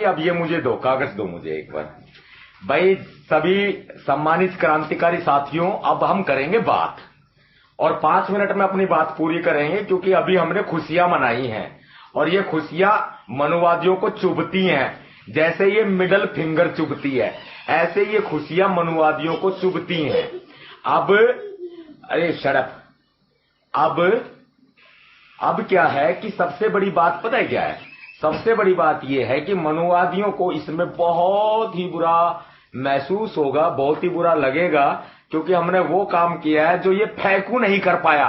अब ये मुझे दो कागज दो मुझे एक बार। भाई सभी सम्मानित क्रांतिकारी साथियों, अब हम करेंगे बात और 5 मिनट में अपनी बात पूरी करेंगे, क्योंकि अभी हमने खुशियां मनाई हैं और ये खुशियां मनुवादियों को चुभती हैं। जैसे ये मिडल फिंगर चुभती है, ऐसे ये खुशियां मनुवादियों को चुभती हैं। अब अरे शरफ, अब क्या है कि सबसे बड़ी बात पता है क्या है? सबसे बड़ी बात यह है कि मनुवादियों को इसमें बहुत ही बुरा महसूस होगा, बहुत ही बुरा लगेगा, क्योंकि हमने वो काम किया है जो ये फेंकू नहीं कर पाया।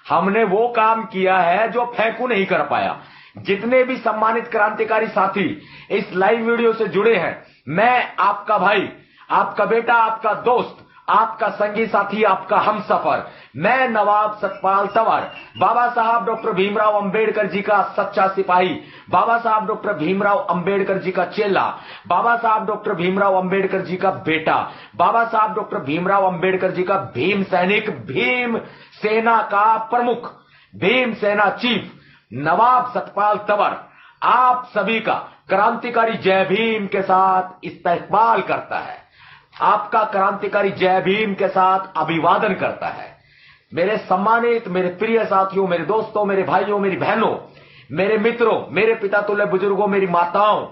हमने वो काम किया है जो फेंकू नहीं कर पाया। जितने भी सम्मानित क्रांतिकारी साथी इस लाइव वीडियो से जुड़े हैं, मैं आपका भाई, आपका बेटा, आपका दोस्त, आपका संगी साथी, आपका हमसफर, मैं नवाब सतपाल तंवर, बाबा साहब डॉक्टर भीमराव अंबेडकर जी का सच्चा सिपाही, बाबा साहब डॉक्टर भीमराव अंबेडकर जी का चेला, बाबा साहब डॉक्टर भीमराव अंबेडकर जी का बेटा, बाबा साहब डॉक्टर भीमराव अंबेडकर जी का भीम सैनिक, भीम सेना का प्रमुख, भीम सेना चीफ नवाब सतपाल तंवर आप सभी का क्रांतिकारी जय भीम के साथ इस्तकबाल करता है, आपका क्रांतिकारी जय भीम के साथ अभिवादन करता है। मेरे सम्मानित, मेरे प्रिय साथियों, मेरे दोस्तों, मेरे भाइयों, मेरी बहनों, मेरे मित्रों, मेरे पिता तुल्य बुजुर्गों, मेरी माताओं,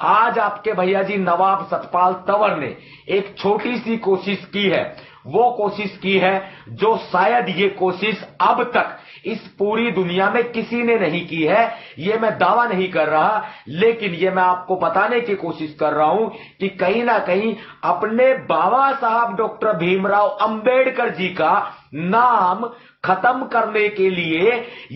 आज आपके भैया जी नवाब सतपाल तंवर ने एक छोटी सी कोशिश की है। वो कोशिश की है जो शायद ये कोशिश अब तक इस पूरी दुनिया में किसी ने नहीं की है। ये मैं दावा नहीं कर रहा, लेकिन ये मैं आपको बताने की कोशिश कर रहा हूं कि कहीं ना कहीं अपने बाबा साहब डॉक्टर भीमराव अंबेडकर जी का नाम खत्म करने के लिए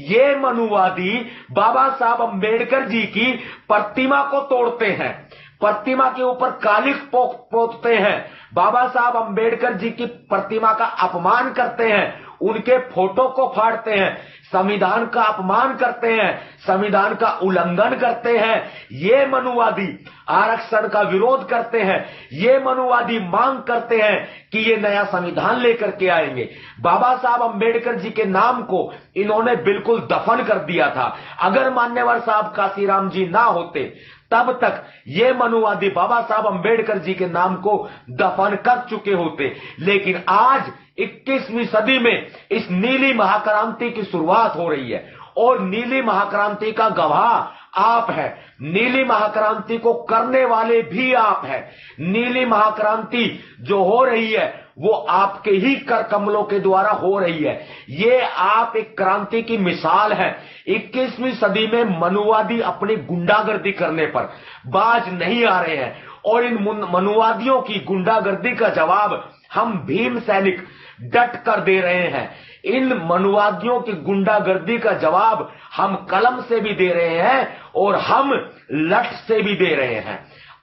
ये मनुवादी बाबा साहब अंबेडकर जी की प्रतिमा को तोड़ते हैं, प्रतिमा के ऊपर कालिख पोतते हैं, बाबा साहब अंबेडकर जी की प्रतिमा का अपमान करते हैं, उनके फोटो को फाड़ते हैं, संविधान का अपमान करते हैं, संविधान का उल्लंघन करते हैं। ये मनुवादी आरक्षण का विरोध करते हैं, ये मनुवादी मांग करते हैं कि ये नया संविधान लेकर के आएंगे। बाबा साहब अंबेडकर जी के नाम को इन्होंने बिल्कुल दफन कर दिया था। अगर मान्यवर साहब काशीराम जी ना होते तब तक ये मनुवादी बाबा साहब अंबेडकर जी के नाम को दफन कर चुके होते। लेकिन आज 21वीं सदी में इस नीली महाक्रांति की शुरुआत हो रही है और नीली महाक्रांति का गवाह आप हैं। नीली महाक्रांति को करने वाले भी आप हैं। नीली महाक्रांति जो हो रही है वो आपके ही कर कमलों के द्वारा हो रही है। ये आप एक क्रांति की मिसाल है। 21वीं सदी में मनुवादी अपनी गुंडागर्दी करने पर बाज नहीं आ रहे हैं और इन मनुवादियों की गुंडागर्दी का जवाब हम भीम सैनिक डट कर दे रहे हैं। इन मनुवादियों की गुंडागर्दी का जवाब हम कलम से भी दे रहे हैं और हम लठ से भी दे रहे हैं।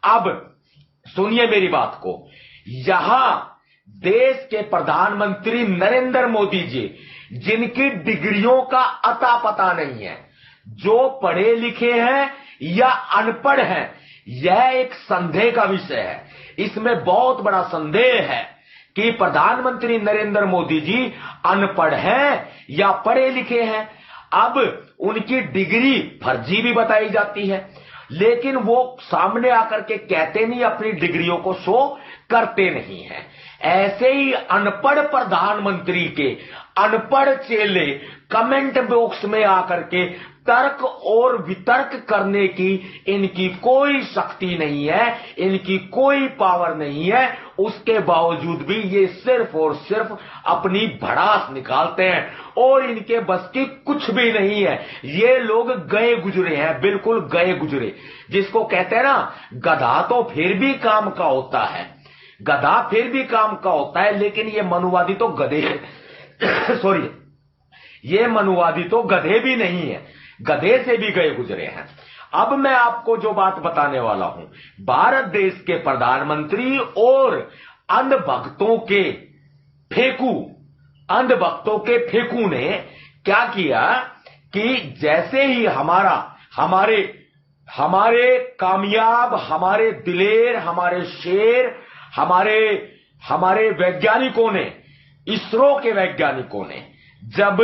अब सुनिए मेरी बात को। यहां देश के प्रधानमंत्री नरेंद्र मोदी जी, जिनकी डिग्रियों का अता पता नहीं है, जो पढ़े लिखे हैं या अनपढ़ हैं, यह एक संदेह का विषय है। इसमें बहुत बड़ा संदेह है कि प्रधानमंत्री नरेंद्र मोदी जी अनपढ़ हैं या पढ़े लिखे हैं। अब उनकी डिग्री फर्जी भी बताई जाती है, लेकिन वो सामने आकर के कहते नहीं, अपनी डिग्रियों को शो करते नहीं हैं। ऐसे ही अनपढ़ प्रधानमंत्री के अनपढ़ चेले कमेंट बॉक्स में आकर के तर्क और वितर्क करने की इनकी कोई शक्ति नहीं है, इनकी कोई पावर नहीं है। उसके बावजूद भी ये सिर्फ और सिर्फ अपनी भड़ास निकालते हैं और इनके बस की कुछ भी नहीं है। ये लोग गए गुजरे हैं, बिल्कुल गए गुजरे। जिसको कहते हैं ना, गधा तो फिर भी काम का होता है, गधा फिर भी काम का होता है, लेकिन ये मनुवादी तो गधे सॉरी, ये मनुवादी तो गधे भी नहीं है, गधे से भी गए गुजरे हैं। अब मैं आपको जो बात बताने वाला हूं, भारत देश के प्रधानमंत्री और अंधभक्तों के फेंकू ने क्या किया कि जैसे ही हमारे कामयाब, हमारे दिलेर, हमारे शेर, हमारे वैज्ञानिकों ने, इसरो के वैज्ञानिकों ने जब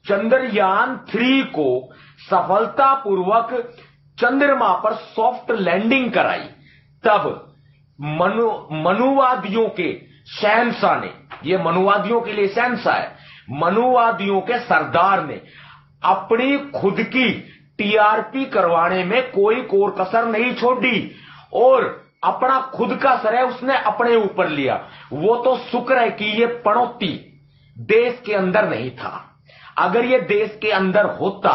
चंद्रयान 3 को सफलतापूर्वक चंद्रमा पर सॉफ्ट लैंडिंग कराई, तब मनुवादियों के शहंशाह ने, ये मनुवादियों के लिए शहंशाह है, मनुवादियों के सरदार ने अपनी खुद की टीआरपी करवाने में कोई कोर कसर नहीं छोड़ी और अपना खुद का श्रेय उसने अपने ऊपर लिया। वो तो शुक्र है कि ये पनौती देश के अंदर नहीं था। अगर ये देश के अंदर होता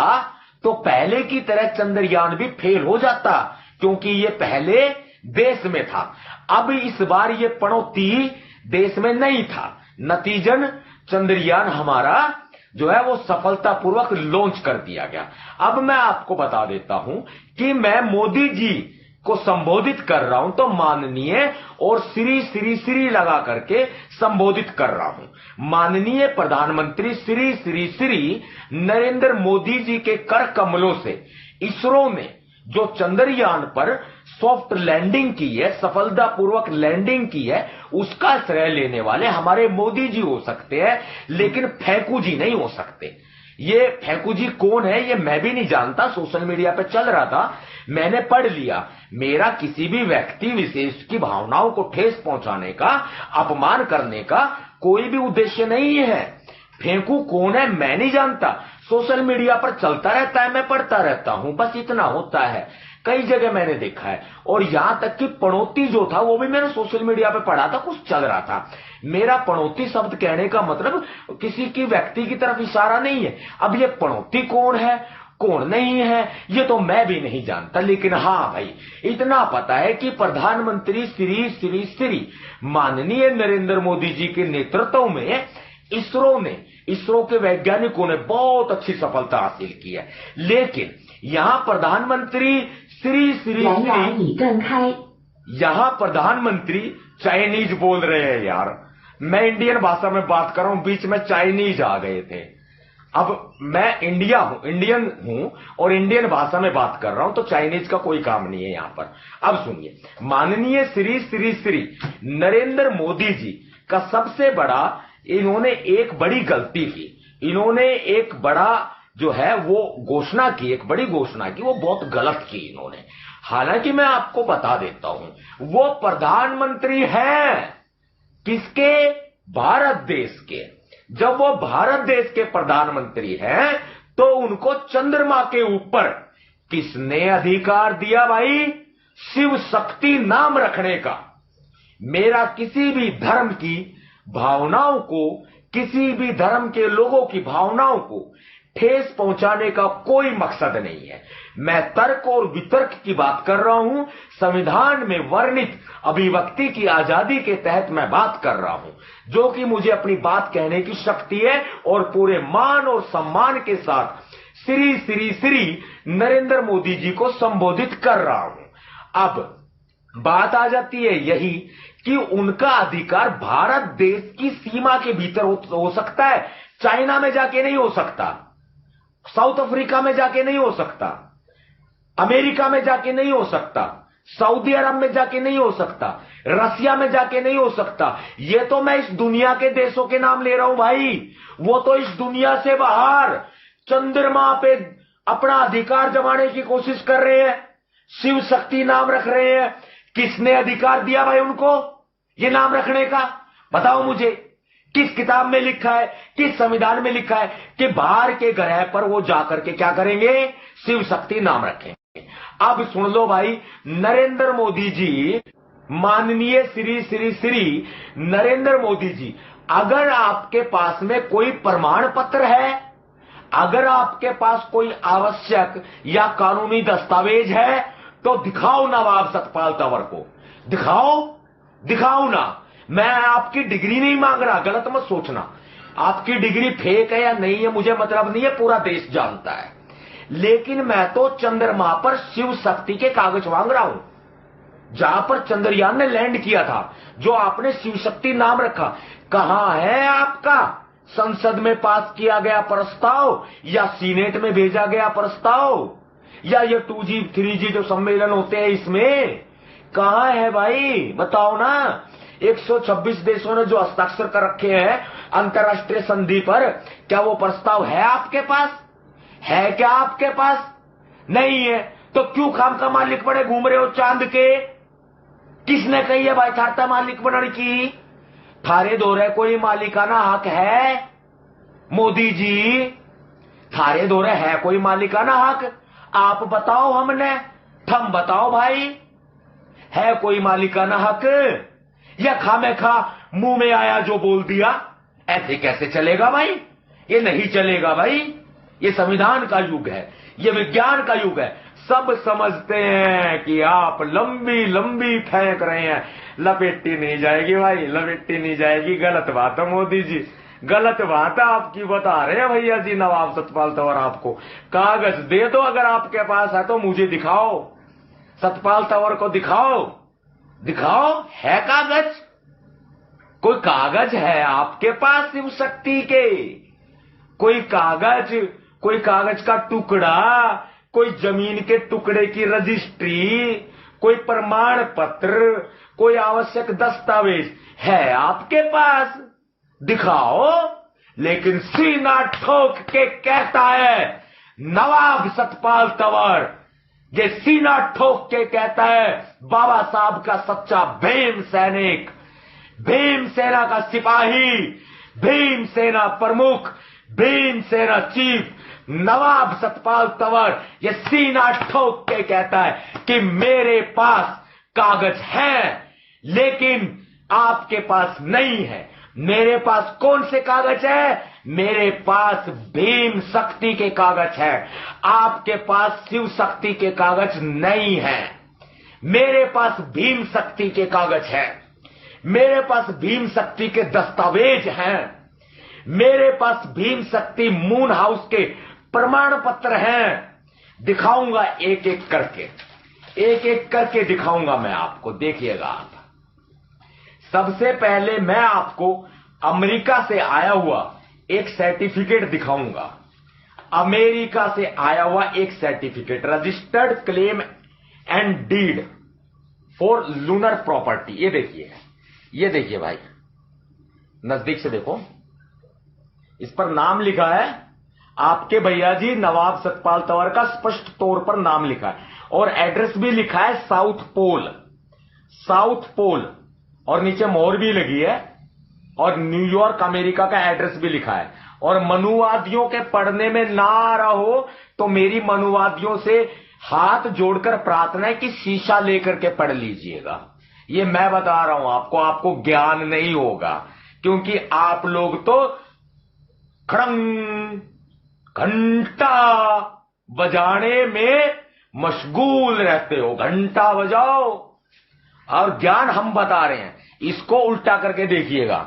तो पहले की तरह चंद्रयान भी फेल हो जाता, क्योंकि ये पहले देश में था। अब इस बार ये पनौती देश में नहीं था, नतीजन चंद्रयान हमारा जो है वो सफलतापूर्वक लॉन्च कर दिया गया। अब मैं आपको बता देता हूं कि मैं मोदी जी को संबोधित कर रहा हूं तो माननीय और श्री श्री श्री लगा करके संबोधित कर रहा हूं। माननीय प्रधानमंत्री श्री श्री श्री नरेंद्र मोदी जी के कर कमलों से इसरो ने जो चंद्रयान पर सॉफ्ट लैंडिंग की है, सफलतापूर्वक लैंडिंग की है, उसका श्रेय लेने वाले हमारे मोदी जी हो सकते हैं, लेकिन फेंकू जी नहीं हो सकते। ये फेंकू जी कौन है ये मैं भी नहीं जानता, सोशल मीडिया पे चल रहा था, मैंने पढ़ लिया। मेरा किसी भी व्यक्ति विशेष की भावनाओं को ठेस पहुंचाने का, अपमान करने का कोई भी उद्देश्य नहीं है। फेंकू कौन है मैं नहीं जानता, सोशल मीडिया पर चलता रहता है, मैं पढ़ता रहता हूं, बस इतना होता है। कई जगह मैंने देखा है, और यहां तक कि पनौती जो था वो भी मैंने सोशल मीडिया पे पढ़ा था, कुछ चल रहा था। मेरा पनौती शब्द कहने का मतलब किसी की व्यक्ति की तरफ इशारा नहीं है। अब ये पनौती कौन है कौन नहीं है ये तो मैं भी नहीं जानता, लेकिन हाँ भाई इतना पता है कि प्रधानमंत्री श्री श्री श्री माननीय नरेंद्र मोदी जी के नेतृत्व में इसरो के वैज्ञानिकों ने बहुत अच्छी सफलता हासिल की है। लेकिन यहां प्रधानमंत्री श्री श्री यहां प्रधानिमंत्री चाइनीज बोल रहे हैं यार। मैं इंडियन भाषा में बात कर रहा हूं, बीच में चाइनीज आ गए थे। अब मैं इंडियन हूं और इंडियन भाषा में बात कर रहा हूं, तो चाइनीज का कोई काम नहीं है यहां पर। अब सुनिए, माननीय श्री श्री श्री नरेंद्र मोदी जी का सबसे बड़ा, इन्होंने एक बड़ी गलती की, इन्होंने एक बड़ा जो है वो घोषणा की, एक बड़ी घोषणा की, वो बहुत गलत की इन्होंने। हालांकि मैं आपको बता देता हूं, वो प्रधानमंत्री हैं किसके? भारत देश के। जब वो भारत देश के प्रधानमंत्री हैं तो उनको चंद्रमा के ऊपर किसने अधिकार दिया भाई? शिव शक्ति नाम रखने का। मेरा किसी भी धर्म की भावनाओं को, किसी भी धर्म के लोगों की भावनाओं को ठेस पहुंचाने का कोई मकसद नहीं है। मैं तर्क और वितर्क की बात कर रहा हूं, संविधान में वर्णित अभिव्यक्ति की आजादी के तहत मैं बात कर रहा हूं, जो कि मुझे अपनी बात कहने की शक्ति है, और पूरे मान और सम्मान के साथ श्री श्री श्री नरेंद्र मोदी जी को संबोधित कर रहा हूं। अब बात आ जाती है यही कि उनका अधिकार भारत देश की सीमा के भीतर हो सकता है, चाइना में जाके नहीं हो सकता, साउथ अफ्रीका में जाके नहीं हो सकता, अमेरिका में जाके नहीं हो सकता, सऊदी अरब में जाके नहीं हो सकता, रसिया में जाके नहीं हो सकता। ये तो मैं इस दुनिया के देशों के नाम ले रहा हूं भाई। वो तो इस दुनिया से बाहर चंद्रमा पे अपना अधिकार जमाने की कोशिश कर रहे हैं, शिव शक्ति नाम रख रहे हैं। किसने अधिकार दिया भाई उनको ये नाम रखने का? बताओ मुझे, किस किताब में लिखा है, किस संविधान में लिखा है कि बाहर के ग्रह पर वो जाकर के क्या करेंगे? शिव शक्ति नाम रखेंगे। अब सुन लो भाई, नरेंद्र मोदी जी, माननीय श्री श्री श्री नरेंद्र मोदी जी, अगर आपके पास में कोई प्रमाण पत्र है, अगर आपके पास कोई आवश्यक या कानूनी दस्तावेज है तो दिखाओ नवाब सतपाल तंवर को, दिखाओ ना। मैं आपकी डिग्री नहीं मांग रहा, गलत मत सोचना। आपकी डिग्री फेक है या नहीं है मुझे मतलब नहीं है, पूरा देश जानता है। लेकिन मैं तो चंद्रमा पर शिव शक्ति के कागज मांग रहा हूं, जहां पर चंद्रयान ने लैंड किया था, जो आपने शिव शक्ति नाम रखा। कहां है आपका संसद में पास किया गया प्रस्ताव, या सीनेट में भेजा गया प्रस्ताव, या ये 2G 3G जो सम्मेलन होते हैं इसमें कहां है भाई? बताओ ना। 126 देशों ने जो हस्ताक्षर कर रखे हैं अंतर्राष्ट्रीय संधि पर, क्या वो प्रस्ताव है आपके पास? है क्या आपके पास? नहीं है। तो क्यों खाम का मालिक बने घूम रहे हो चांद के? किसने कही है भाई थारता मालिक बनने की? थारे दौरे कोई मालिकाना हक है? मोदी जी, थारे दौरे है कोई मालिकाना हक? आप बताओ, हमने थम बताओ भाई, है कोई मालिकाना हक? या खामे खा मुंह में आया जो बोल दिया? ऐसे कैसे चलेगा भाई? ये नहीं चलेगा भाई। ये संविधान का युग है, ये विज्ञान का युग है। सब समझते हैं कि आप लंबी लंबी फेंक रहे हैं, लपेटी नहीं जाएगी भाई, लपेटी नहीं जाएगी। गलत बात है मोदी जी, गलत बात है आपकी, बता रहे हैं भैया जी नवाब सतपाल तंवर आपको। कागज दे दो, अगर आपके पास है तो मुझे दिखाओ, सतपाल तंवर को दिखाओ, दिखाओ है कागज? कोई कागज है आपके पास शिव शक्ति के? कोई कागज का टुकड़ा, कोई जमीन के टुकड़े की रजिस्ट्री, कोई प्रमाण पत्र, कोई आवश्यक दस्तावेज है आपके पास? दिखाओ। लेकिन सीना ठोक के कहता है नवाब सतपाल तंवर, ये सीना ठोक के कहता है बाबा साहब का सच्चा भीम सैनिक, भीम सेना का सिपाही, भीम सेना प्रमुख, भीम सेना चीफ नवाब सतपाल तंवर, ये सीना ठोक के कहता है कि मेरे पास कागज है लेकिन आपके पास नहीं है। मेरे पास कौन से कागज है? मेरे पास भीम शक्ति के कागज है, आपके पास शिव शक्ति के कागज नहीं है। मेरे पास भीम शक्ति के कागज है, मेरे पास भीम शक्ति के दस्तावेज हैं, मेरे पास भीम शक्ति मून हाउस के प्रमाण पत्र हैं। दिखाऊंगा एक एक करके दिखाऊंगा मैं आपको, देखिएगा आप। सबसे पहले मैं आपको अमेरिका से आया हुआ एक सर्टिफिकेट दिखाऊंगा, अमेरिका से आया हुआ एक certificate, registered claim and deed for lunar property. ये देखिए भाई, नजदीक से देखो, इस पर नाम लिखा है आपके भैया जी नवाब सतपाल तंवर का, स्पष्ट तौर पर नाम लिखा है और एड्रेस भी लिखा है साउथ पोल, और नीचे मोहर भी लगी है और न्यूयॉर्क अमेरिका का एड्रेस भी लिखा है। और मनुवादियों के पढ़ने में ना आ रहा हो तो मेरी मनुवादियों से हाथ जोड़कर प्रार्थना है कि शीशा लेकर के पढ़ लीजिएगा। ये मैं बता रहा हूं आपको ज्ञान नहीं होगा, क्योंकि आप लोग तो खड़ंग घंटा बजाने में मशगूल रहते हो, घंटा बजाओ, और ज्ञान हम बता रहे हैं। इसको उल्टा करके देखिएगा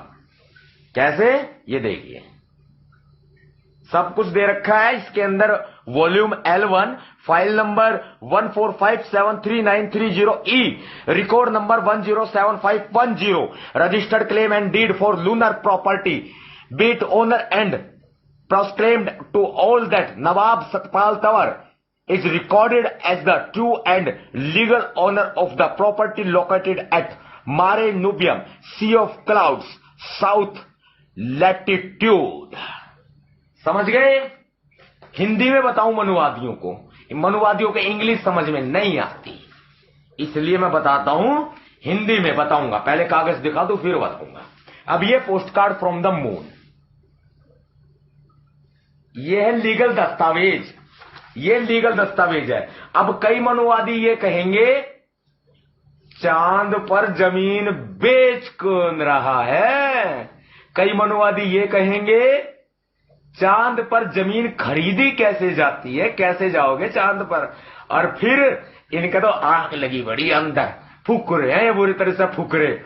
कैसे, ये देखिए सब कुछ दे रखा है इसके अंदर। Volume L1 file number 1457390E, record number 107510, registered claim and deed for lunar property, beat owner and proclaimed to all that Nawab Satpal Tawar is recorded as the true and legal owner of the property located at Mare Nubium, Sea of Clouds, South Latitude। समझ गए? हिंदी में बताऊं मनुवादियों को, मनुवादियों को English समझ में नहीं आती, इसलिए मैं बताता हूं, हिंदी में बताऊंगा। पहले कागज दिखा दो फिर बताऊंगा। अब ये post card from the moon, ये है लीगल दस्तावेज, ये लीगल दस्तावेज है। अब कई मनुवादी ये कहेंगे चांद पर जमीन बेच कौन रहा है, कई मनुवादी ये कहेंगे चांद पर जमीन खरीदी कैसे जाती है, कैसे जाओगे चांद पर। और फिर इनका तो आंख लगी बड़ी अंदर, फुकरे हैं बुरी तरह से फुकरे।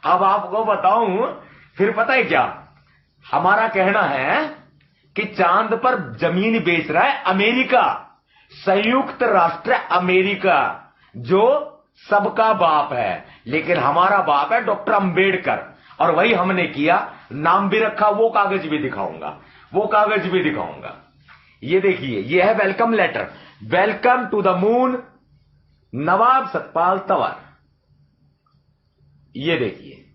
अब आपको बताऊं फिर, पता है क्या हमारा कहना है कि चांद पर जमीन बेच रहा है अमेरिका, संयुक्त राष्ट्र अमेरिका, जो सबका बाप है, लेकिन हमारा बाप है डॉक्टर अंबेडकर, और वही हमने किया, नाम भी रखा। वो कागज भी दिखाऊंगा, वो कागज भी दिखाऊंगा। ये देखिए, ये है welcome letter, welcome to the moon Nawab Satpal Tanwar. ये देखिए,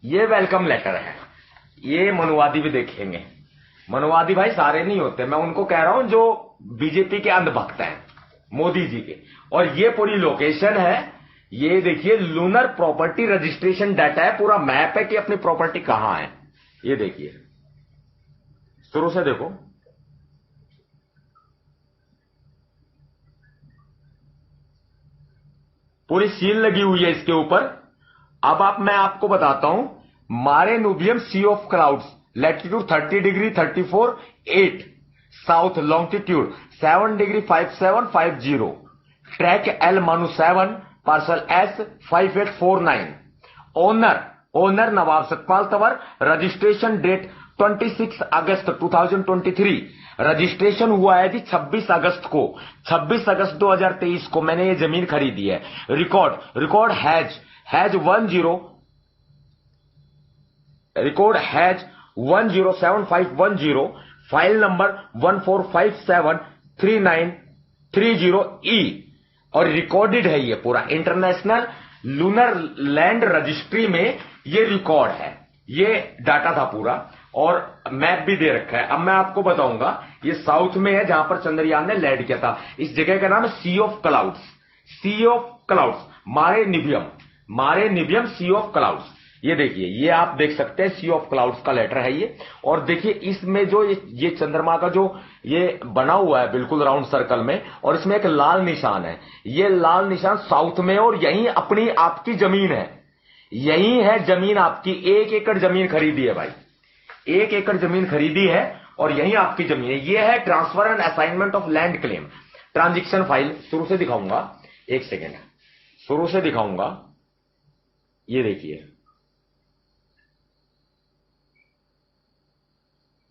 ये वेलकम लेटर है। ये मनुवादी भी देखेंगे, मनुवादी भाई सारे नहीं होते, मैं उनको कह रहा हूं जो बीजेपी के अंधभक्त हैं, मोदी जी के। और ये पूरी लोकेशन है, ये देखिए लूनर प्रॉपर्टी रजिस्ट्रेशन डाटा है, पूरा मैप है कि अपनी प्रॉपर्टी कहां है। ये देखिए, शुरू से देखो, पूरी सील लगी हुई है इसके ऊपर। अब मैं आपको बताता हूं, Mare Nubium sea of clouds, latitude 30 degree 34 8, south longitude 7 degree 5750, track L मानु 7, parcel S 5849, owner Nawab Satpal Tanwar, registration date 26 August 2023, registration हुआ है जी 26 अगस्त को, 26 अगस्त 2023 को मैंने ये जमीन खरीदी है। Record has 107510, file number 14573930E, और रिकॉर्डेड है ये पूरा इंटरनेशनल लूनर लैंड रजिस्ट्री में, ये रिकॉर्ड है, ये डाटा था पूरा, और मैप भी दे रखा है। अब मैं आपको बताऊंगा, ये साउथ में है जहां पर चंद्रयान ने लैंड किया था। इस जगह का नाम है सी ऑफ क्लाउड्स, मारे निबियम सी ऑफ क्लाउड्स। ये देखिए, ये आप देख सकते हैं सी ऑफ क्लाउड्स का लेटर है ये। और देखिए इसमें जो ये चंद्रमा का जो ये बना हुआ है बिल्कुल राउंड सर्कल में, और इसमें एक लाल निशान है, ये लाल निशान साउथ में, और यही अपनी आपकी जमीन है, यही है जमीन आपकी। 1 एकड़ जमीन खरीदी है भाई, 1 एकड़ जमीन खरीदी है, और यही आपकी जमीन है। ये है transfer and assignment of land claim transaction file. शुरू से दिखाऊंगा, एक सेकेंड, शुरू से दिखाऊंगा। ये देखिए,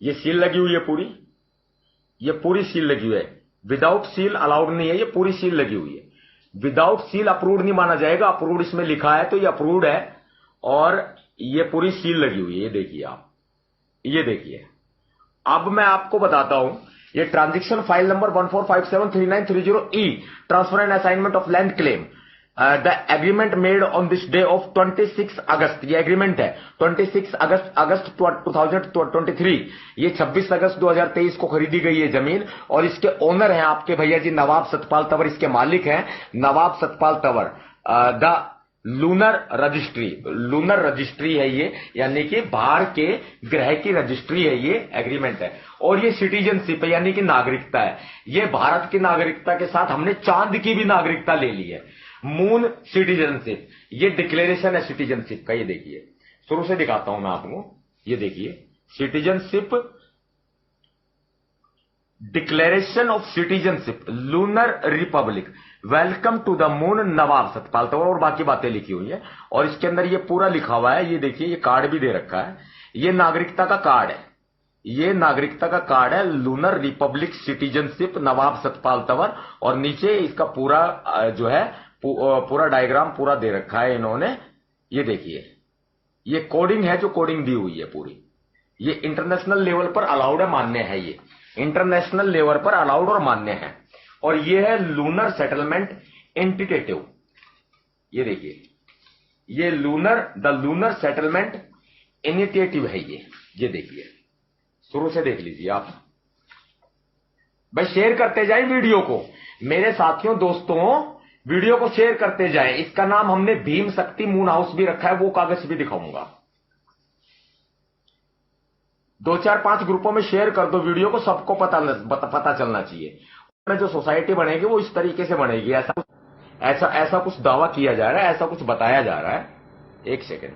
ये सील लगी हुई है पूरी, ये पूरी सील लगी हुई है। विदाउट सील अलाउड नहीं है, ये पूरी सील लगी हुई है। विदाउट सील अप्रूव्ड नहीं माना जाएगा, अप्रूव्ड इसमें लिखा है तो ये अप्रूव्ड है, और ये पूरी सील लगी हुई है। ये देखिए आप, ये देखिए। अब मैं आपको बताता हूं, ये transaction file number 14573930E, transfer and assignment of land claim, the agreement made on this day of 26 अगस्त, ये एग्रीमेंट है 26 अगस्त 2023, ये 26 अगस्त 2023 को खरीदी गई है जमीन, और इसके ओनर हैं आपके भैया जी नवाब सतपाल तंवर, इसके मालिक हैं Nawab Satpal Tanwar. The lunar registry है ये, यानी कि बाहर के ग्रह की रजिस्ट्री है, ये एग्रीमेंट है। और ये सिटीजनशिप है, यानी कि नागरिकता है। ये भारत की नागरिकता के साथ हमने चांद की भी नागरिकता ले ली है, मून सिटीजनशिप। ये डिक्लेरेशन है सिटीजनशिप का। ये देखिए, शुरू से दिखाता हूं मैं आपको। ये देखिए, citizenship, declaration of citizenship, lunar republic, welcome to the moon, Nawab Satpal Tanwar, और बाकी बातें लिखी हुई है। और इसके अंदर ये पूरा लिखा हुआ है, ये देखिए, ये कार्ड भी दे रखा है, ये नागरिकता का कार्ड है, ये नागरिकता का कार्ड है, लूनर रिपब्लिक सिटीजनशिप नवाब सतपाल तंवर। और नीचे इसका पूरा जो है पूरा डायग्राम पूरा दे रखा है इन्होंने। ये देखिए, ये कोडिंग है जो कोडिंग दी हुई है पूरी। ये इंटरनेशनल लेवल पर अलाउड है, मान्य है, ये इंटरनेशनल लेवल पर अलाउड और मान्य है। और ये है लूनर सेटलमेंट इंटिटेटिव। ये देखिए, ये द लूनर सेटलमेंट इनिशिएटिव है ये देखिए, शुरू से देख लीजिए आप भाई। शेयर करते जाए वीडियो को, मेरे साथियों दोस्तों, वीडियो को शेयर करते जाएं। इसका नाम हमने भीम शक्ति मून हाउस भी रखा है, वो कागज भी दिखाऊंगा। 2-4-5 ग्रुपों में शेयर कर दो वीडियो को, सबको पता चलना चाहिए। जो सोसाइटी बनेगी वो इस तरीके से बनेगी, ऐसा कुछ दावा किया जा रहा है, ऐसा कुछ बताया जा रहा है। एक सेकेंड,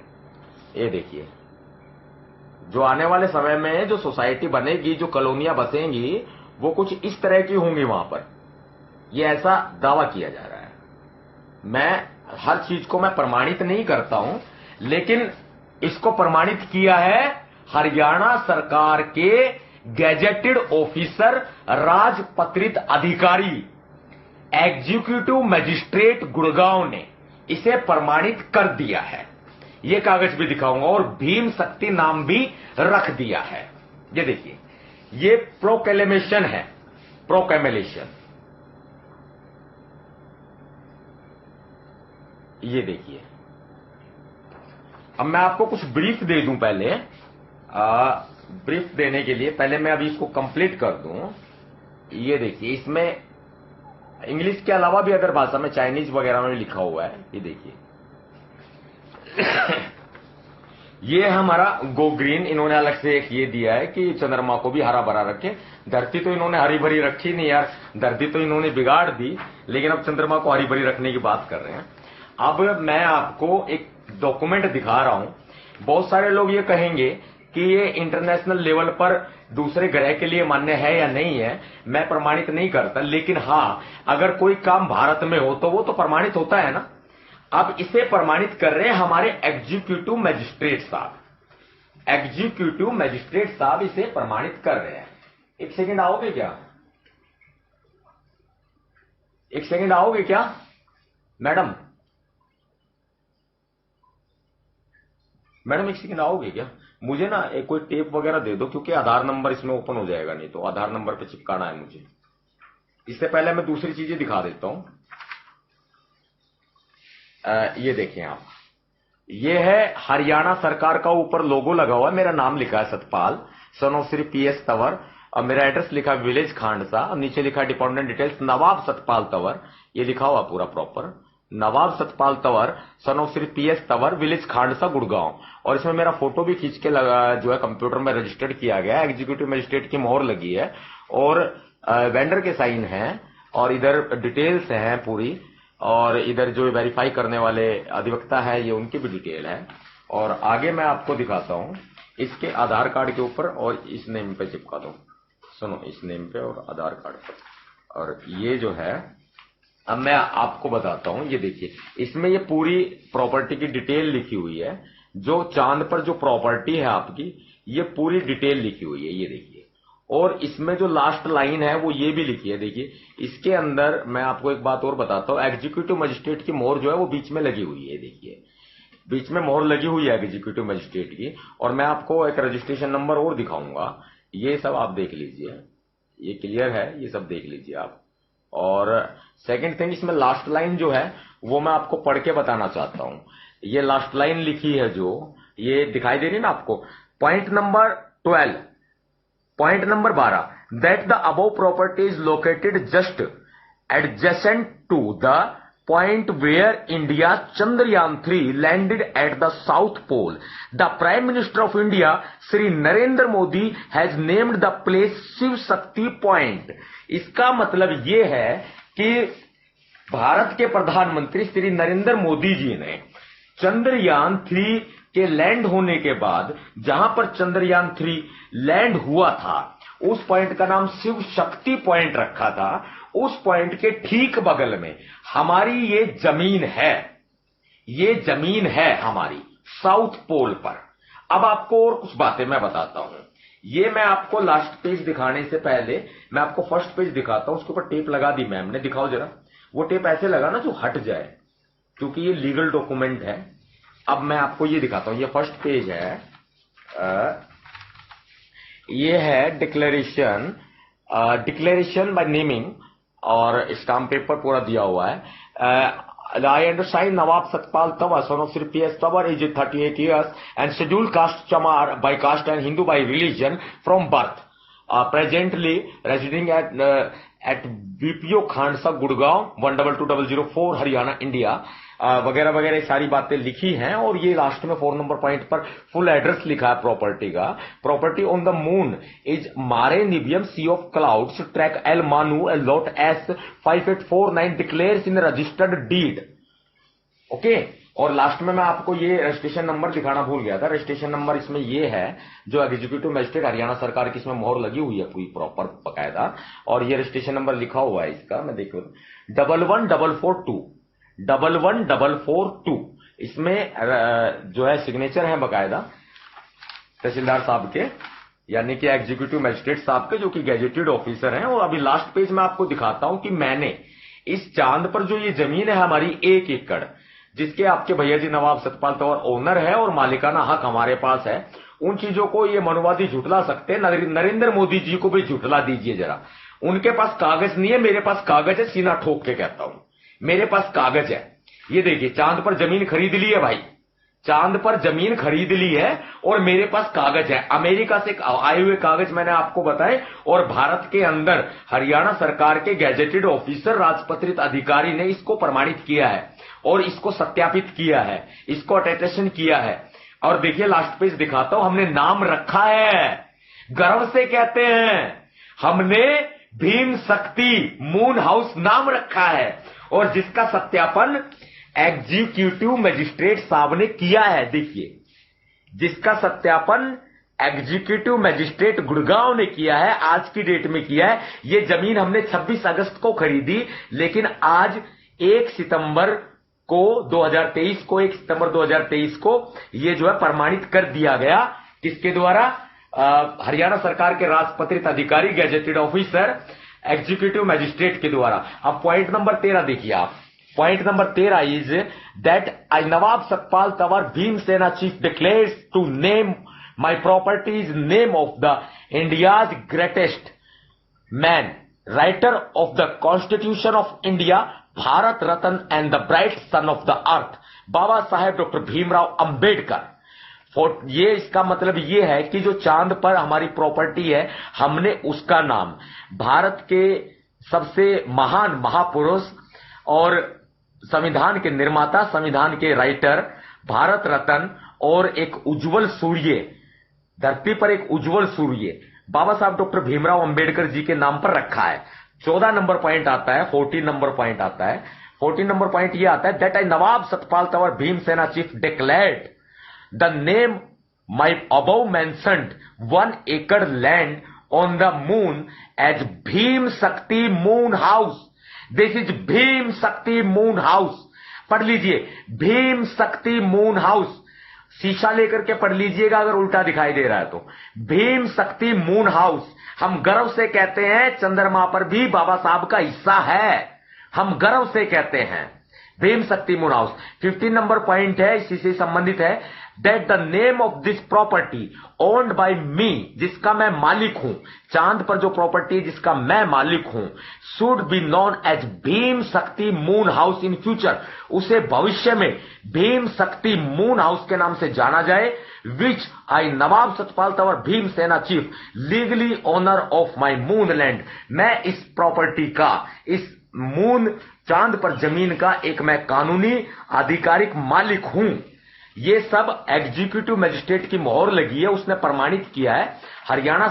ये देखिए, जो आने वाले समय में जो सोसाइटी बनेगी, जो कॉलोनियां बसेंगी, वो कुछ इस तरह की होंगी वहां पर, ये ऐसा दावा किया जा रहा है। मैं हर चीज को मैं प्रमाणित नहीं करता हूं, लेकिन इसको प्रमाणित किया है हरियाणा सरकार के गैजेटेड ऑफिसर, राजपत्रित अधिकारी, एग्जीक्यूटिव मजिस्ट्रेट गुड़गांव ने इसे प्रमाणित कर दिया है। ये कागज भी दिखाऊंगा, और भीम शक्ति नाम भी रख दिया है। ये देखिए, ये प्रोक्लेमेशन है, प्रोक्लेमेशन। ये देखिए, अब मैं आपको कुछ ब्रीफ दे दूं। पहले ब्रीफ देने के लिए पहले मैं अभी इसको कंप्लीट कर दूं। ये देखिए, इसमें इंग्लिश के अलावा भी अदर भाषा में, चाइनीज वगैरह में भी लिखा हुआ है। ये देखिए ये हमारा गो ग्रीन, इन्होंने अलग से एक ये दिया है कि चंद्रमा को भी हरा भरा रखे। धरती तो इन्होंने हरी भरी रखी नहीं यार, धरती तो इन्होंने बिगाड़ दी, लेकिन अब चंद्रमा को हरी भरी रखने की बात कर रहे हैं। अब मैं आपको एक डॉक्यूमेंट दिखा रहा हूं। बहुत सारे लोग ये कहेंगे कि ये इंटरनेशनल लेवल पर दूसरे ग्रह के लिए मान्य है या नहीं है, मैं प्रमाणित नहीं करता, लेकिन हां, अगर कोई काम भारत में हो तो वो तो प्रमाणित होता है ना। अब इसे प्रमाणित कर रहे हैं हमारे एग्जीक्यूटिव मजिस्ट्रेट साहब। एग्जीक्यूटिव मजिस्ट्रेट साहब इसे प्रमाणित कर रहे हैं। एक सेकंड आओगे क्या? एक सेकंड आओगे क्या मैडम? मैडम एक सेकंड आओगे क्या? मुझे ना एक कोई टेप वगैरह दे दो, क्योंकि आधार नंबर इसमें ओपन हो जाएगा, नहीं तो आधार नंबर पे चिपकाना है मुझे। इससे पहले मैं दूसरी चीजें दिखा देता हूं। ये देखें आप, ये है हरियाणा सरकार का, ऊपर लोगो लगा हुआ है, मेरा नाम लिखा है Satpal, son of Shri PS Tanwar, और मेरा एड्रेस लिखा है विलेज खांडसा, और नीचे लिखा है डिपेंडेंट डिटेल्स नवाब सतपाल तंवर। ये लिखा हुआ पूरा proper, Nawab Satpal Tanwar, son of Shri PS Tanwar, village Khandsa, Gurgaon. और इसमें मेरा फोटो भी खींच के लगा, जो है कंप्यूटर में रजिस्टर्ड किया गया है, एग्जीक्यूटिव मजिस्ट्रेट की मोहर लगी है, और वेंडर के साइन है, और इधर डिटेल्स हैं पूरी, और इधर जो वेरीफाई करने वाले अधिवक्ता है ये उनकी भी डिटेल है। और आगे मैं आपको दिखाता हूं इसके आधार कार्ड के ऊपर, और इस नेम पे चिपका दो, सुनो, इस नेम पे और आधार कार्ड पर। और ये जो है, अब मैं आपको बताता हूं, ये देखिए इसमें ये पूरी प्रॉपर्टी की डिटेल लिखी हुई है। जो चांद पर जो प्रॉपर्टी है आपकी, ये पूरी डिटेल लिखी हुई है, ये देखिए। और इसमें जो लास्ट लाइन है वो ये भी लिखी है, देखिए इसके अंदर। मैं आपको एक बात और बताता हूं, एग्जीक्यूटिव मजिस्ट्रेट की मोहर जो है वो बीच में लगी हुई है, देखिए बीच में मोहर लगी हुई है एग्जीक्यूटिव मजिस्ट्रेट की। और मैं आपको एक रजिस्ट्रेशन नंबर और दिखाऊंगा, ये सब आप देख लीजिए, ये क्लियर है, ये सब देख लीजिए आप। और सेकंड थिंग, इसमें लास्ट लाइन जो है वो मैं आपको पढ़ के बताना चाहता हूं। ये लास्ट लाइन लिखी है जो, ये दिखाई दे रही है ना आपको, point number 12, point number 12, that the above property is located just adjacent to the point where India Chandrayaan-3 landed at the south pole. The prime minister of India Shri Narendra Modi has named the place Shiv Shakti point. इसका मतलब यह है कि भारत के प्रधानमंत्री श्री नरेंद्र मोदी जी ने Chandrayaan-3 के land होने के बाद, जहां पर Chandrayaan-3 लैंड हुआ था, उस पॉइंट का नाम शिव शक्ति पॉइंट रखा था। उस पॉइंट के ठीक बगल में हमारी ये जमीन है, ये जमीन है हमारी साउथ पोल पर। अब आपको और कुछ बातें मैं बताता हूं। ये मैं आपको लास्ट पेज दिखाने से पहले मैं आपको फर्स्ट पेज दिखाता हूं। उसके ऊपर टेप लगा दी मैम ने, दिखाओ जरा। वो टेप ऐसे लगा ना जो हट जाए, क्योंकि ये लीगल डॉक्यूमेंट है। अब मैं आपको ये दिखाता हूं, ये फर्स्ट पेज है, ये है डिक्लेरेशन, डिक्लेरेशन बाय नेमिंग, और स्टाम्प पेपर पूरा दिया हुआ है। I undersign Nawab Satpal Tawar, son of Sri PS Tawar, aged 38 years, and scheduled caste Chamar by caste and Hindu by religion from birth. Presently residing at BPO Khandsa Gurgaon 122004 Haryana India, वगैरह वगैरह सारी बातें लिखी हैं। और ये लास्ट में 4 नंबर पॉइंट पर फुल एड्रेस लिखा है प्रॉपर्टी का। Property on the moon is मारे निबियम सी ऑफ क्लाउड्स ट्रैक एल मानू एल लॉट एस 5849 डिक्लेयर्स इन रजिस्टर्ड डीड। ओके, और लास्ट में मैं आपको ये रजिस्ट्रेशन नंबर दिखाना भूल गया था। रजिस्ट्रेशन नंबर इसमें ये है, जो एग्जीक्यूटिव मजिस्ट्रेट हरियाणा सरकार की इसमें मोहर लगी हुई है पूरी प्रॉपर बकायदा। और ये रजिस्ट्रेशन नंबर लिखा हुआ है इसका, मैं देखो 11442 11442। इसमें जो है सिग्नेचर है बकायदा तहसीलदार साहब के, यानी कि एग्जीक्यूटिव मजिस्ट्रेट साहब के, जो कि गैजेटेड ऑफिसर हैं। और अभी लास्ट पेज में आपको दिखाता हूं कि मैंने इस चांद पर जो ये जमीन है हमारी 1 एकड़, जिसके आपके भैया जी नवाब सतपाल तंवर ओनर है और मालिकाना हक हमारे पास है, उन चीजों को ये मनुवादी झुठला सकते हैं। नरेंद्र मोदी जी को भी झुठला दीजिए जरा। उनके पास कागज नहीं है, मेरे पास कागज है, सीना ठोक के कहता हूं, मेरे पास कागज है। ये देखिए, चांद पर जमीन खरीद ली है भाई, चांद पर जमीन खरीद ली है और मेरे पास कागज है, अमेरिका से आए हुए कागज मैंने आपको बताए, और भारत के अंदर हरियाणा सरकार के गैजेटेड ऑफिसर राजपत्रित अधिकारी ने इसको प्रमाणित किया है और इसको सत्यापित किया है, इसको अटेस्टेशन किया है। और देखिए लास्ट पेज दिखाता हूं, हमने नाम रखा है, गर्व से कहते हैं, हमने भीम शक्ति मून हाउस नाम रखा है, और जिसका सत्यापन एग्जीक्यूटिव मजिस्ट्रेट साहब ने किया है। देखिए, जिसका सत्यापन एग्जीक्यूटिव मजिस्ट्रेट गुड़गांव ने किया है, आज की डेट में किया है। ये जमीन हमने 26 अगस्त को खरीदी, लेकिन आज 1 सितंबर को 2023 को 1 सितंबर 2023 को ये जो है प्रमाणित कर दिया गया, किसके द्वारा? हरियाणा सरकार के राजपत्रित अधिकारी गैजेटेड ऑफिसर एग्जीक्यूटिव मजिस्ट्रेट के द्वारा। अब पॉइंट नंबर 13 देखिए आप, point number 13 is that I Nawab Satpal Tanwar Bhimsena chief declares to name my properties name of the India's greatest man, writer of the constitution of India, Bharat Ratna and the bright son of the earth, Baba Saheb doctor Bhimrao Ambedkar. ये इसका मतलब ये है कि जो चांद पर हमारी प्रॉपर्टी है, हमने उसका नाम भारत के सबसे महान महापुरुष और संविधान के निर्माता, संविधान के राइटर, भारत रत्न और एक उज्जवल सूर्य, धरती पर एक उज्जवल सूर्य बाबा साहब डॉक्टर भीमराव अंबेडकर जी के नाम पर रखा है। 14 नंबर पॉइंट आता है, 14 नंबर पॉइंट आता है। 14 नंबर पॉइंट ये आता है that I Nawab Satpal Tanwar Bhimsena chief declared the name my above mentioned 1 acre land on the moon as Bhim Shakti Moon House. This is Bhim Shakti Moon House. पढ़ लीजिए, Bhim Shakti moon house, शीशा लेकर के पढ़ लीजिएगा अगर उल्टा दिखाई दे रहा है तो। भीम शक्ति मून हाउस, हम गर्व से कहते हैं चंद्रमा पर भी बाबा साहब का हिस्सा है, हम गर्व से कहते हैं Bhim Shakti moon house. 15 number point है, इसी से संबंधित है, that the name of this property owned by me, जिसका मैं मालिक हूं, चांद पर जो प्रॉपर्टी जिसका मैं मालिक हूं, should be known as Bhim Shakti moon house in future, उसे भविष्य में भीम शक्ति मून हाउस के नाम से जाना जाए, which I Nawab Satpal Tanwar Bhimsena chief legally owner of my moon land, मैं इस प्रॉपर्टी का, इस मून चांद पर जमीन का एक मैं कानूनी आधिकारिक मालिक हूं। ये सब एग्जीक्यूटिव मजिस्ट्रेट की मोहर लगी है, उसने प्रमाणित किया है। हरियाणा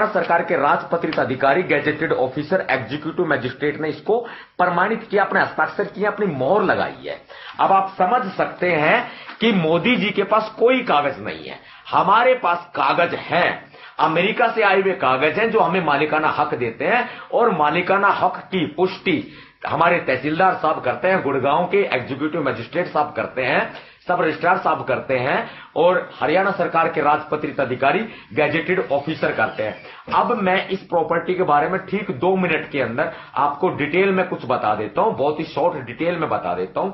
सरकार के राजपत्रित अधिकारी गैजेटेड ऑफिसर एग्जीक्यूटिव मजिस्ट्रेट ने इसको प्रमाणित किया, अपने हस्ताक्षर किए, अपनी मोहर लगाई है। अब आप समझ सकते हैं कि मोदी जी के पास कोई कागज नहीं है, हमारे पास कागज हैं, अमेरिका से आए हुए कागज हैं जो हमें मालिकाना हक देते हैं, और मालिकाना हक की पुष्टि हमारे तहसीलदार साहब करते हैं, गुड़गांव के एग्जीक्यूटिव मजिस्ट्रेट साहब करते हैं, सब रजिस्ट्रार साहब करते हैं, और हरियाणा सरकार के राजपत्रित अधिकारी गैजेटेड ऑफिसर करते हैं। अब मैं इस प्रॉपर्टी के बारे में ठीक 2 मिनट के अंदर आपको डिटेल में कुछ बता देता हूं, बहुत ही शॉर्ट डिटेल में बता देता हूं।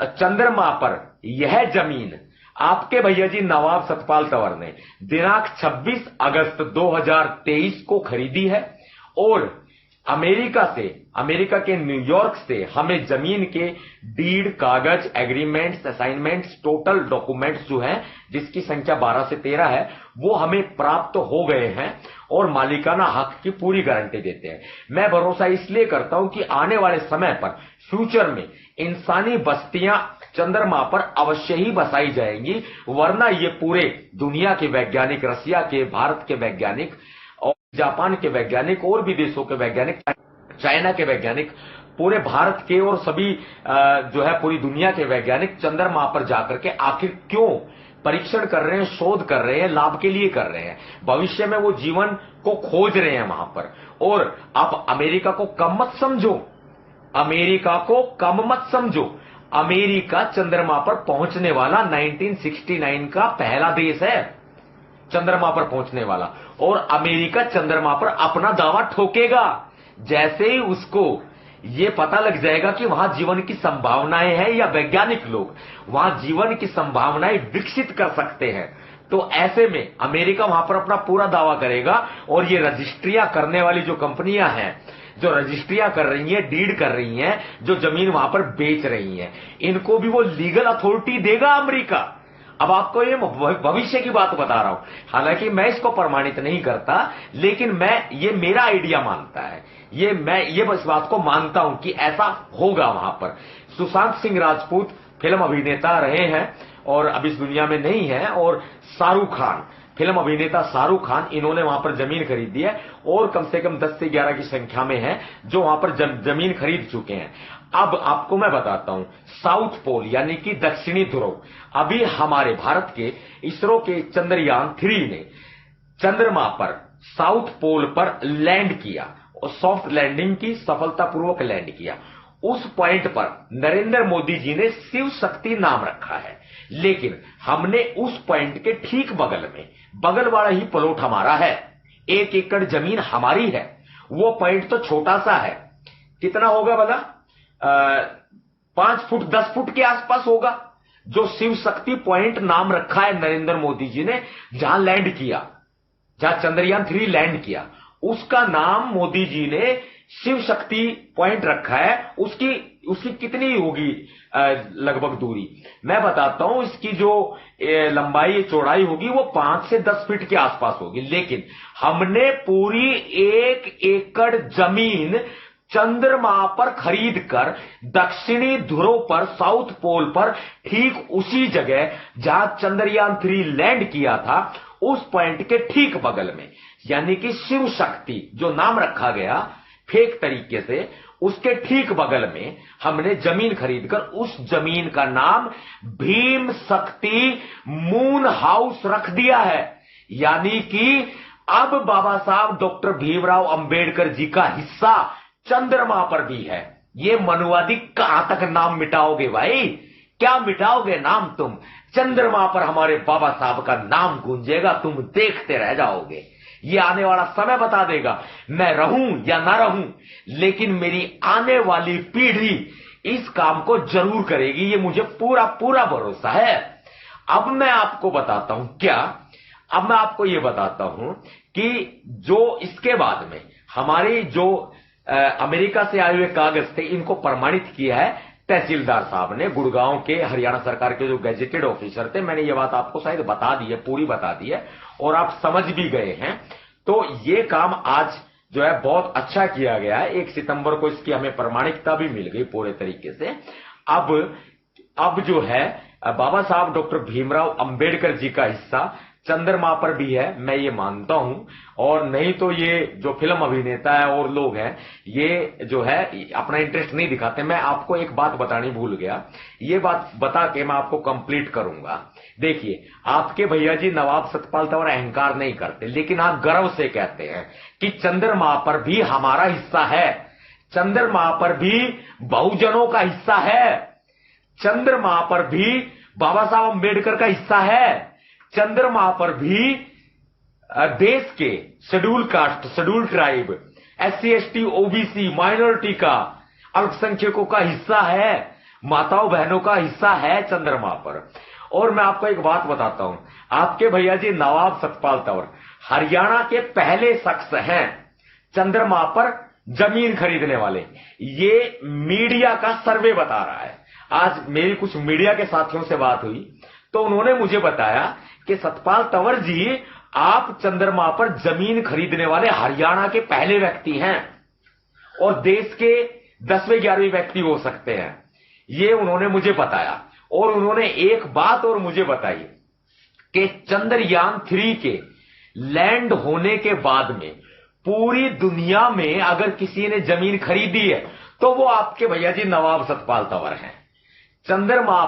चंद्रमा पर यह जमीन आपके भैया जी नवाब सतपाल तंवर ने दिनांक 26 अगस्त 2023 को खरीदी है, और अमेरिका के न्यूयॉर्क से हमें जमीन के डीड, कागज, एग्रीमेंट्स, असाइनमेंट्स, टोटल डॉक्यूमेंट्स जो हैं, जिसकी संख्या 12 से 13 है, वो हमें प्राप्त हो गए हैं, और मालिकाना हक की पूरी गारंटी देते हैं। मैं भरोसा इसलिए करता हूं कि आने वाले समय पर, फ्यूचर में इंसानी बस्तियां चंद्रमा पर अवश्य ही बसाई जाएंगी, वरना ये पूरे दुनिया के वैज्ञानिक, रसिया के, भारत के वैज्ञानिक और जापान के वैज्ञानिक और भी देशों के वैज्ञानिक, चाइना के वैज्ञानिक, पूरे भारत के और सभी जो है पूरी दुनिया के वैज्ञानिक चंद्रमा पर जाकर के आखिर क्यों परीक्षण कर रहे हैं, शोध कर रहे हैं, लाभ के लिए कर रहे हैं, भविष्य में वो जीवन को खोज रहे हैं वहां पर। और आप अमेरिका को कम मत समझो, अमेरिका को कम मत समझो, अमेरिका चंद्रमा पर पहुंचने वाला 1969 का पहला देश है, चंद्रमा पर पहुंचने वाला, और अमेरिका चंद्रमा पर अपना दावा ठोकेगा जैसे ही उसको ये पता लग जाएगा कि वहां जीवन की संभावनाएं हैं, या वैज्ञानिक लोग वहां जीवन की संभावनाएं विकसित कर सकते हैं, तो ऐसे में अमेरिका वहां पर अपना पूरा दावा करेगा। और ये रजिस्ट्रियां करने वाली जो कंपनियां हैं, जो रजिस्ट्रियां कर रही हैं, डीड कर रही हैं, जो जमीन वहां पर बेच रही हैं, इनको भी वो लीगल अथॉरिटी देगा अमेरिका। अब आपको ये भविष्य की बात बता रहा हूं, हालांकि मैं इसको प्रमाणित नहीं करता, लेकिन ये मेरा आइडिया मानता है, मैं ये इस बात को मानता हूं कि ऐसा होगा वहां पर। सुशांत सिंह राजपूत फिल्म अभिनेता रहे हैं और अब इस दुनिया में नहीं है, और शाहरुख खान, फिल्म अभिनेता शाहरुख खान, इन्होंने वहां पर जमीन खरीदी है और कम से कम 10 से 11 की संख्या में है जो वहां पर जमीन खरीद चुके हैं। अब आपको मैं बताता हूं, साउथ पोल यानी कि दक्षिणी ध्रुव, अभी हमारे भारत के इसरो के चंद्रयान 3 ने चंद्रमा पर साउथ पोल पर लैंड किया और सॉफ्ट लैंडिंग की, सफलतापूर्वक लैंड किया। उस पॉइंट पर नरेंद्र मोदी जी ने शिव शक्ति नाम रखा है, लेकिन हमने उस पॉइंट के ठीक बगल में, बगल वाला ही प्लॉट हमारा है, 1 एकड़ जमीन हमारी है। वो पॉइंट तो छोटा सा है, कितना होगा भला, 5 फुट 10 फुट के आसपास होगा, जो शिव शक्ति पॉइंट नाम रखा है नरेंद्र मोदी जी ने, जहां लैंड किया, जहां चंद्रयान 3 लैंड किया, उसका नाम मोदी जी ने शिव शक्ति पॉइंट रखा है। उसकी कितनी होगी लगभग दूरी, मैं बताता हूं, इसकी जो लंबाई चौड़ाई होगी वो 5 से 10 फीट के आसपास होगी। लेकिन हमने पूरी 1 एकड़ जमीन चंद्रमा पर खरीद कर दक्षिणी ध्रुव पर, साउथ पोल पर, ठीक उसी जगह जहां चंद्रयान 3 लैंड किया था, उस पॉइंट के ठीक बगल में, यानी कि शिव शक्ति जो नाम रखा गया फेक तरीके से, उसके ठीक बगल में हमने जमीन खरीदकर उस जमीन का नाम भीम शक्ति मून हाउस रख दिया है। यानी कि अब बाबा साहब डॉक्टर भीमराव अंबेडकर जी का हिस्सा चंद्रमा पर भी है। ये मनुवादी कहां तक नाम मिटाओगे भाई, क्या मिटाओगे नाम तुम? चंद्रमा पर हमारे बाबा साहब का नाम गूंजेगा, तुम देखते रह जाओगे। ये आने वाला समय बता देगा, मैं रहूं या ना रहूं, लेकिन मेरी आने वाली पीढ़ी इस काम को जरूर करेगी, ये मुझे पूरा पूरा भरोसा है। अब मैं आपको बताता हूं क्या, अब मैं आपको ये बताता हूं कि जो इसके बाद में हमारे जो अमेरिका से आए हुए कागज थे, इनको प्रमाणित किया है तहसीलदार साहब ने, गुड़गांव के हरियाणा सरकार के जो गैजेटेड ऑफिसर थे। मैंने ये बात आपको शायद बता दी है, पूरी बता दी है, और आप समझ भी गए हैं। तो ये काम आज जो है बहुत अच्छा किया गया है। 1 सितंबर को इसकी हमें प्रमाणिकता भी मिल गई पूरे तरीके से। अब जो है बाबा साहब डॉक्टर भीमराव अंबेडकर जी का हिस्सा चंद्रमा पर भी है, मैं ये मानता हूं। और नहीं तो ये जो फिल्म अभिनेता है और लोग हैं, ये जो है अपना इंटरेस्ट नहीं दिखाते। मैं आपको एक बात बतानी भूल गया, ये बात बता के मैं आपको कंप्लीट करूंगा। देखिए, आपके भैया जी नवाब सतपाल तंवर अहंकार नहीं करते, लेकिन आप गर्व से कहते हैं कि चंद्रमा पर भी हमारा हिस्सा है, चंद्रमा पर भी बहुजनों का हिस्सा है, चंद्रमा पर भी बाबा साहब अंबेडकर का हिस्सा है, चंद्रमा पर भी देश के schedule caste, schedule tribe, SC ST OBC minority का, अल्पसंख्यकों का हिस्सा है, माताओं बहनों का हिस्सा है चंद्रमा पर। और मैं आपको एक बात बताता हूं, आपके भैया जी नवाब सतपाल तंवर हरियाणा के पहले शख्स हैं चंद्रमा पर जमीन खरीदने वाले। ये मीडिया का सर्वे बता रहा है। आज मेरी कुछ मीडिया के साथियों से बात हुई तो उन्होंने मुझे बताया कि सतपाल तंवर जी, आप चंद्रमा पर जमीन खरीदने वाले हरियाणा के पहले व्यक्ति हैं और देश के 10वें 11वें व्यक्ति हो सकते हैं। ये उन्होंने मुझे बताया। और उन्होंने एक बात और मुझे बताई कि चंद्रयान 3 के लैंड होने के बाद में पूरी दुनिया में अगर किसी ने जमीन खरीदी है तो वो आपके भैया जी नवाब सतपाल तंवर हैं। चंद्रमा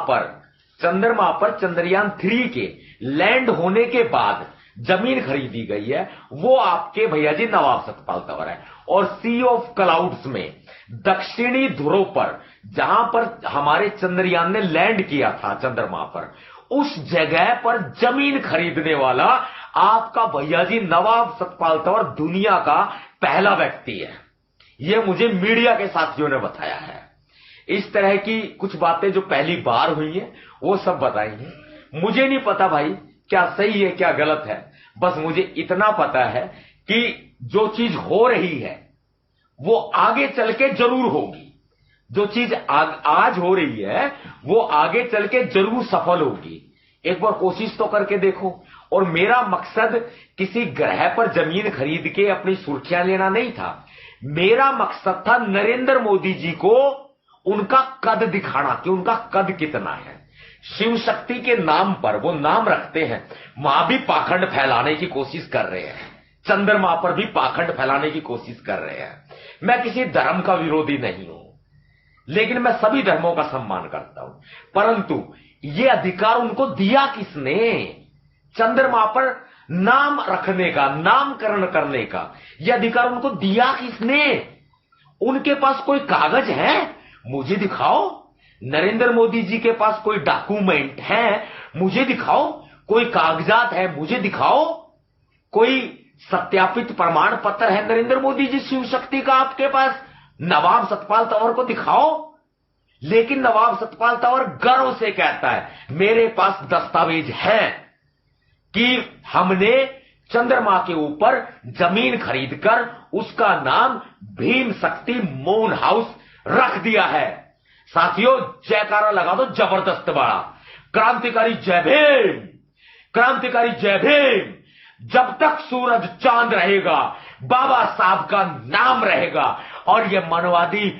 पर चंद्रयान 3 के लैंड होने के बाद जमीन खरीदी गई है, वो आपके भैया जी नवाब सतपाल तंवर है। और सी ऑफ क्लाउड्स में दक्षिणी ध्रुव पर, जहां पर हमारे चंद्रयान ने लैंड किया था चंद्रमा पर, उस जगह पर जमीन खरीदने वाला आपका भैया जी नवाब सतपाल तंवर दुनिया का पहला व्यक्ति है। यह मुझे मीडिया के साथियों ने बताया है। इस तरह की कुछ बातें जो पहली बार हुई हैं वो सब बताई हैं। मुझे नहीं पता भाई क्या सही है क्या गलत है, बस मुझे इतना पता है कि जो चीज हो रही है वो आगे चल के जरूर होगी। जो चीज आज हो रही है वो आगे चल के जरूर सफल होगी। एक बार कोशिश तो करके देखो। और मेरा मकसद किसी ग्रह पर जमीन खरीद के अपनी सुर्खियां लेना नहीं था। मेरा मकसद था नरेंद्र मोदी जी को उनका कद दिखाना कि उनका कद कितना है। शिव शक्ति के नाम पर वो नाम रखते हैं, वहां भी पाखंड फैलाने की कोशिश कर रहे हैं, चंद्रमा पर भी पाखंड फैलाने की कोशिश कर रहे हैं। मैं किसी धर्म का विरोधी नहीं हूं, लेकिन मैं सभी धर्मों का सम्मान करता हूं। परंतु ये अधिकार उनको दिया किसने? चंद्रमा पर नाम रखने का, नामकरण करने का यह अधिकार उनको दिया किसने? उनके पास कोई कागज है? मुझे दिखाओ। नरेंद्र मोदी जी के पास कोई डॉक्यूमेंट है? मुझे दिखाओ। कोई कागजात है? मुझे दिखाओ। कोई सत्यापित प्रमाण पत्र है नरेंद्र मोदी जी शिव शक्ति का आपके पास? नवाब सतपाल तंवर को दिखाओ। लेकिन नवाब सतपाल तंवर गर्व से कहता है मेरे पास दस्तावेज है कि हमने चंद्रमा के ऊपर जमीन खरीदकर उसका नाम भीम शक्ति मून हाउस रख दिया है। साथियों, जयकारा लगा दो जबरदस्त बड़ा। क्रांतिकारी जय भीम, क्रांतिकारी जय भीम। जब तक सूरज चांद रहेगा बाबा साहब का नाम रहेगा और ये मनवादी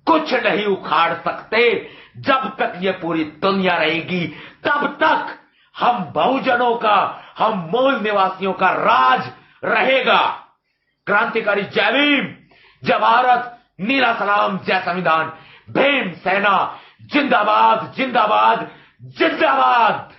कुछ नहीं उखाड़ सकते। जब तक ये पूरी दुनिया रहेगी तब तक हम बहुजनों का, हम मूल निवासियों का राज रहेगा। क्रांतिकारी जय भीम, जय भारत, नीला सलाम, जय संविधान। भीम सेना जिंदाबाद, जिंदाबाद, जिंदाबाद।